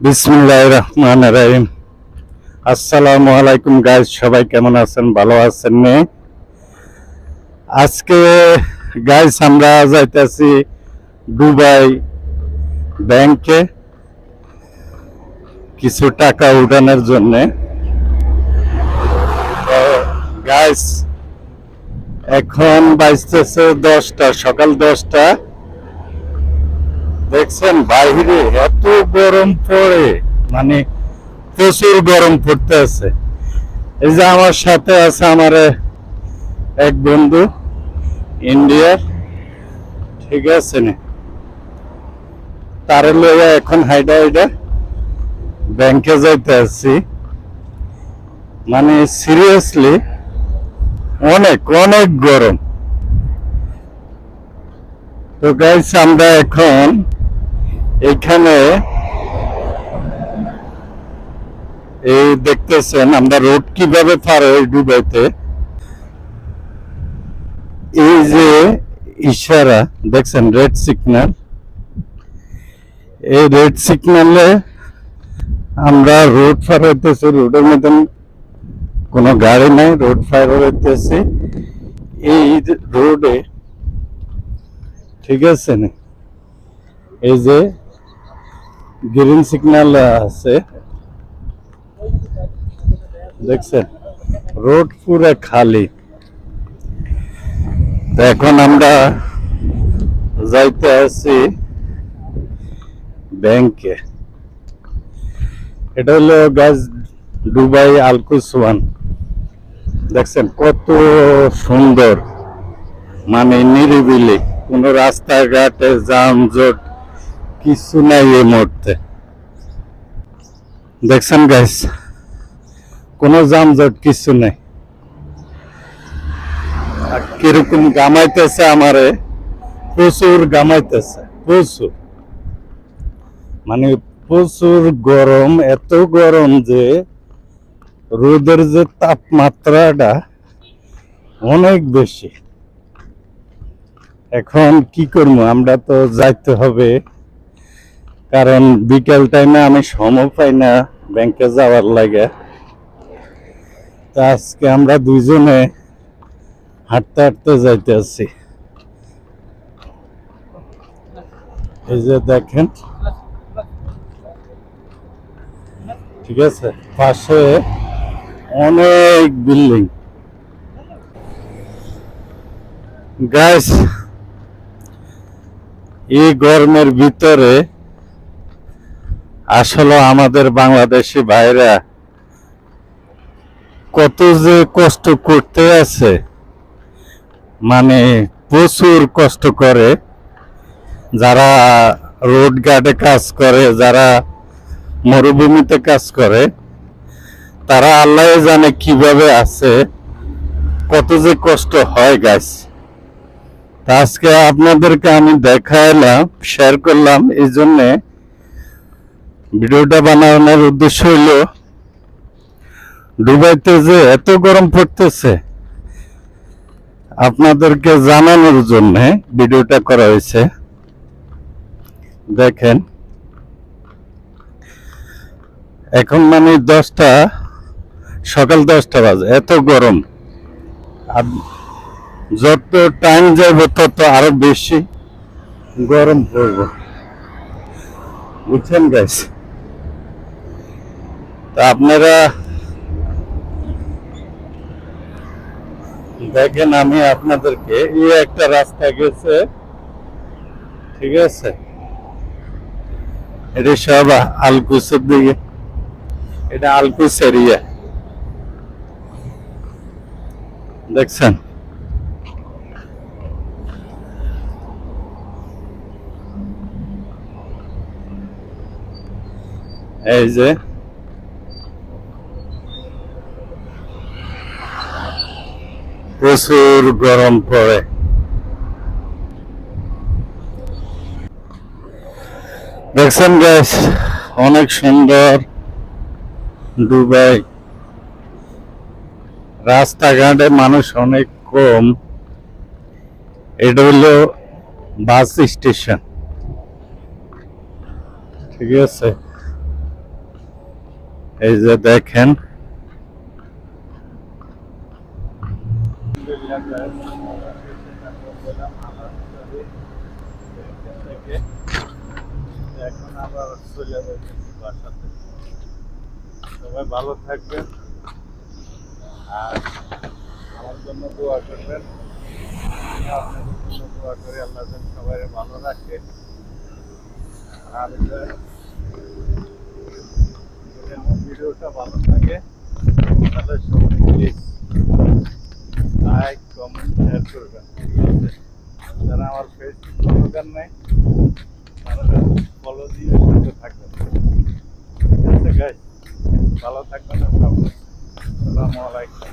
বিসমিল্লাহির রহমানির রহিম। আসসালামু আলাইকুম গাইস, সবাই কেমন আছেন? ভালো আছেন নে? আজকে গাইস আমরা যাইতেছি দুবাই ব্যাংকে কিছু টাকা উঠানোর জন্য। গাইস এখন বাজতেছে 10টা, সকাল 10টা। দেখছেন বাইরে এত গরম পড়ে, মানে প্রচুর গরম পড়তে আছে। এই যে আমার সাথে আছে আমার এক বন্ধু ইন্ডিয়ার, ঠিক আছে না, তার লইয়া এখন হাইডা হাইডা ব্যাংকে যাইতে আছি। মানে সিরিয়াসলি অনেক অনেক গরম। তো গাইস আমরা এখন এখানে এই দেখতেছেন আমরা রোড কিভাবে পার হই দুবাইতে। এই যে ইশারা দেখছেন, রেড সিগন্যাল। এই রেড সিগন্যালে আমরা রোড পার হইতেছি। রোডের মধ্যে কোনো গাড়ি নাই, রোড পার হইতেছি এই রোডে, ঠিক আছে না। এই যে গ্রিন সিগন্যাল আছে, দেখছেন রোড পুরো খালি। তো এখন আমরা যাইতে আছি ব্যাংকে। এটা হলো গাছ দুবাই আলকুসওয়ান। দেখছেন কত সুন্দর, মানে নিরিবিলি, কোনো রাস্তাঘাটে যানজট কিছু নাই এই মুহূর্তে। দেখছেন গাইস, কোনো যানজট কিছু নাই। কিরকম গামাইতেছে আমারে, প্রচুর গামাইতেছে, প্রচুর, মানে প্রচুর গরম। এত গরম যে রোদের যে তাপমাত্রাটা অনেক বেশি। এখন কি করবো, আমরা তো যাইতে হবে, কারণ বিকেল টাইমে আমি সময় পাই না ব্যাংকে যাওয়ার লাগে। তা আজকে আমরা দুইজনে হাঁটতে হাঁটতে যাইতে আছি। এই যে দেখেন, ঠিক আছে, পাশে অনেক বিল্ডিং। গাইস এই গরমের ভিতরে আসলে আমাদের বাংলাদেশি ভাইরা কত যে কষ্ট করতে আছে, মানে প্রচুর কষ্ট করে। যারা রোড গার্ডে কাজ করে, যারা মরুভূমিতে কাজ করে, তারা আল্লাহ জানে কিভাবে আছে, কত যে কষ্ট হয় গাইস। আজকে আপনাদেরকে আমি দেখাইলাম, শেয়ার করলাম। এই জন্যে ভিডিওটা বানানোর উদ্দেশ্য হইল দুবাইতে যে এত গরম পড়তেছে আপনাদেরকে জানানোর জন্য ভিডিওটা করা হয়েছে। দেখেন এখন মানে 10টা, সকাল 10টা বাজে, এত গরম। আর যত টাইম যাবে তত আরো বেশি গরম পড়বে, বুঝছেন গাইস। তা আপনারা দেখেন, আমি আপনাদেরকে এই একটা রাস্তা গেছে, ঠিক আছে, এটা সব আলকুসের দিকে, এটা আলকুস এরিয়া, দেখছেন। এই যে প্রচুর গরম পড়ে। দেখছেন গাইস, অনেক সুন্দর দুবাই। রাস্তাঘাটে মানুষ অনেক কম। এটা হলো বাস স্টেশন, ঠিক আছে। এই যে দেখেন এখন আবার চলে যাচ্ছি বাসাতে। সবাই ভালো থাকবেন আর আমার জন্য দোয়া করবেন। আমি আপনাদের জন্য দোয়া করি, আল্লাহ যেন সবাই ভালো রাখে। আর যদি আমার ভিডিওটা ভালো থাকে তাহলে সবাই প্লিজ লাইক কমেন্ট শেয়ার করবেন, ঠিক আছে? যারা আমার ফেসবুক ফলো নাই তারা ফলো দিয়ে সাথে থাকবেন, ঠিক আছে গাইস? ভালো থাকবেন। আসসালামু আলাইকুম।